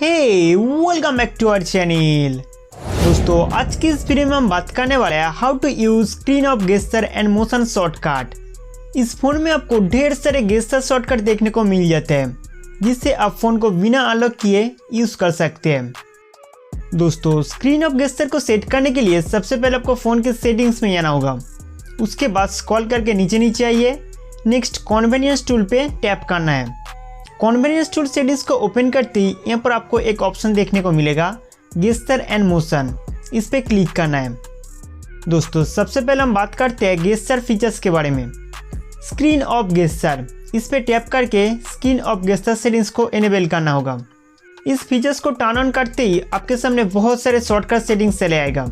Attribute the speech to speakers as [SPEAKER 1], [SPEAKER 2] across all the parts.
[SPEAKER 1] Welcome back to our channel. दोस्तों आज की इस वीडियो में हम बात करने वाले हैं how to use screen off gesture and motion shortcut. इस फोन में आपको ढेर सारे गेस्चर शॉर्टकट देखने को मिल जाते हैं जिससे आप फोन को बिना अनलॉक किए यूज कर सकते हैं। दोस्तों स्क्रीन ऑफ गेस्चर को सेट करने के लिए सबसे पहले आपको फोन के सेटिंग्स में आना होगा। उसके बाद स्क्रॉल करके नीचे आइए। नेक्स्ट कन्वीनियंस टूल पे टैप करना है। कन्वीनियंस टूल सेटिंग्स को ओपन करते ही यहाँ पर आपको एक ऑप्शन देखने को मिलेगा गेस्चर एंड मोशन। इस पे क्लिक करना है। दोस्तों सबसे पहले हम बात करते हैं गेस्चर फीचर्स के बारे में। स्क्रीन ऑफ गेस्चर, इस पे टैप करके स्क्रीन ऑफ गेस्चर सेटिंग्स को इनेबल करना होगा। इस फीचर्स को टर्न ऑन करते ही आपके सामने बहुत सारे शॉर्टकट सेटिंग्स चले आएगा।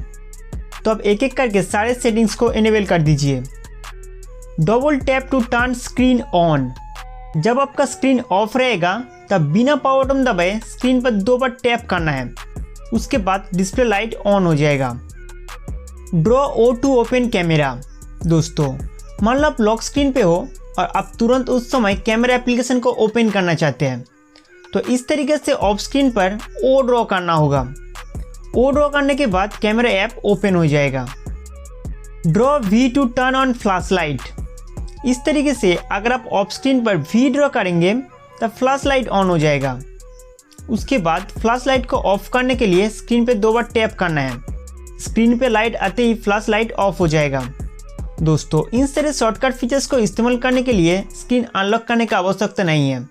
[SPEAKER 1] तो आप एक एक करके सारे सेटिंग्स को इनेबल कर दीजिए। Double tap to turn screen on, जब आपका स्क्रीन ऑफ रहेगा तब बिना पावर बटन दबाए स्क्रीन पर 2 बार टैप करना है। उसके बाद डिस्प्ले लाइट ऑन हो जाएगा। Draw O to open camera, दोस्तों मान लो आप लॉक स्क्रीन पे हो और आप तुरंत उस समय कैमरा एप्लीकेशन को ओपन करना चाहते हैं तो इस तरीके से ऑफ स्क्रीन पर ओ ड्रॉ करना होगा। ओ ड्रॉ करने के बाद कैमरा ऐप ओपन हो जाएगा। Draw V to turn on flash light, इस तरीके से अगर आप ऑफ स्क्रीन पर वी ड्रॉ करेंगे तब फ्लैश लाइट ऑन हो जाएगा। उसके बाद फ्लैश लाइट को ऑफ करने के लिए स्क्रीन पे 2 बार टैप करना है। स्क्रीन पे लाइट आते ही फ्लैश लाइट ऑफ हो जाएगा। दोस्तों इन सारे शॉर्टकट फीचर्स को इस्तेमाल करने के लिए स्क्रीन अनलॉक करने की आवश्यकता नहीं है।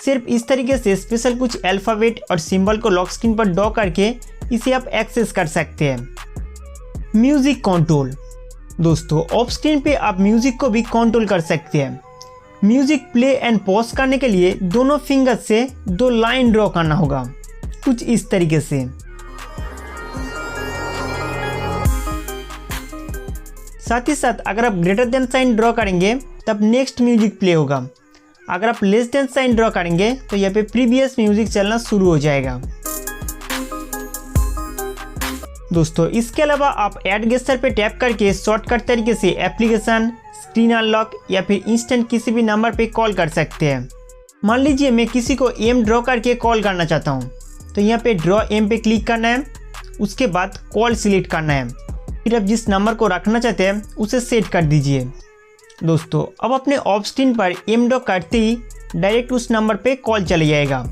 [SPEAKER 1] सिर्फ इस तरीके से स्पेशल कुछ अल्फ़ाबेट और सिंबल को लॉक स्क्रीन पर ड्रॉ करके इसे आप एक्सेस कर सकते हैं। म्यूजिक कंट्रोल, दोस्तों ऑफ स्क्रीन पे आप म्यूजिक को भी कंट्रोल कर सकते हैं। म्यूजिक प्ले एंड पॉज करने के लिए दोनों फिंगर से 2 लाइन ड्रॉ करना होगा, कुछ इस तरीके से। साथ ही साथ अगर आप ग्रेटर देन साइन ड्रॉ करेंगे तब नेक्स्ट म्यूजिक प्ले होगा। अगर आप लेस देन साइन ड्रॉ करेंगे तो यहाँ पे प्रीवियस म्यूजिक चलना शुरू हो जाएगा। दोस्तों इसके अलावा आप ऐड गेस्चर पे टैप करके शॉर्टकट तरीके से एप्लीकेशन, स्क्रीन अनलॉक या फिर इंस्टेंट किसी भी नंबर पे कॉल कर सकते हैं। मान लीजिए मैं किसी को एम ड्रॉ करके कॉल करना चाहता हूँ तो यहाँ पे ड्रॉ एम पे क्लिक करना है। उसके बाद कॉल सिलेक्ट करना है। फिर आप जिस नंबर को रखना चाहते हैं उसे सेट कर दीजिए। दोस्तों अब अपने ऑफ स्क्रीन पर एम ड्रॉ करते ही डायरेक्ट उस नंबर पे कॉल चले जाएगा।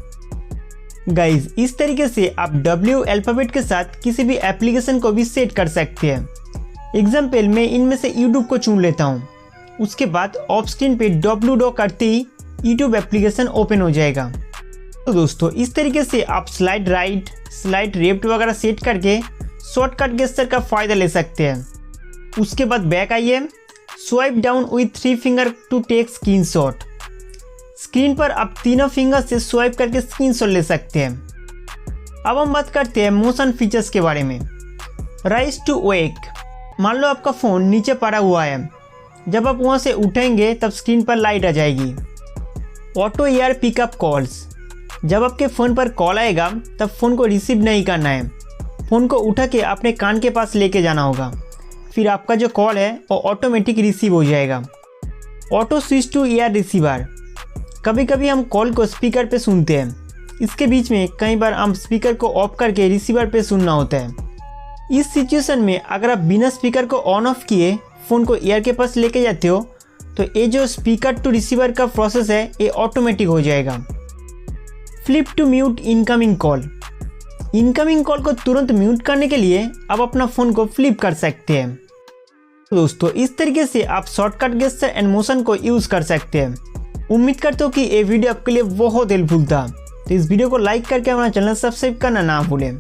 [SPEAKER 1] गाइज इस तरीके से आप W अल्फ़ाबेट के साथ किसी भी एप्लीकेशन को भी सेट कर सकते हैं। एग्जाम्पल मैं इनमें से यूट्यूब को चुन लेता हूँ। उसके बाद ऑफ स्क्रीन पे W ड्रॉ करते ही यूट्यूब एप्लीकेशन ओपन हो जाएगा। तो दोस्तों इस तरीके से आप स्लाइड राइट, स्लाइड लेफ्ट वगैरह सेट करके शॉर्टकट गेस्चर का फ़ायदा ले सकते हैं। उसके बाद बैक आइए। Swipe down with 3 finger to take screenshot, screen पर आप तीनों फिंगर से स्वाइप करके स्क्रीनशॉट ले सकते हैं। अब हम बात करते हैं मोशन फीचर्स के बारे में। राइज टू वेक, मान लो आपका फ़ोन नीचे पड़ा हुआ है, जब आप वहाँ से उठेंगे तब स्क्रीन पर लाइट आ जाएगी। ऑटो ईयर पिकअप कॉल्स, जब आपके फ़ोन पर कॉल आएगा तब फ़ोन को रिसीव नहीं करना है। फ़ोन को उठा के अपने कान के पास लेके जाना होगा, फिर आपका जो कॉल है वो ऑटोमेटिक रिसीव हो जाएगा। Auto switch two year receiver, कभी कभी हम कॉल को स्पीकर पे सुनते हैं, इसके बीच में कई बार हम स्पीकर को ऑफ करके रिसीवर पे सुनना होता है। इस सिचुएशन में अगर आप बिना स्पीकर को ऑन ऑफ किए फ़ोन को ईयर के पास लेके जाते हो तो ये जो स्पीकर टू रिसीवर का प्रोसेस है ये ऑटोमेटिक हो जाएगा। Flip to mute incoming call, incoming call को तुरंत म्यूट करने के लिए आप अपना फ़ोन को फ्लिप कर सकते हैं। दोस्तों इस तरीके से आप शॉर्टकट गेस्चर एंड मोशन को यूज़ कर सकते हैं। उम्मीद करते हो कि ये वीडियो आपके लिए बहुत हेल्पफुल था। तो इस वीडियो को लाइक करके हमारा चैनल सब्सक्राइब करना ना भूलें।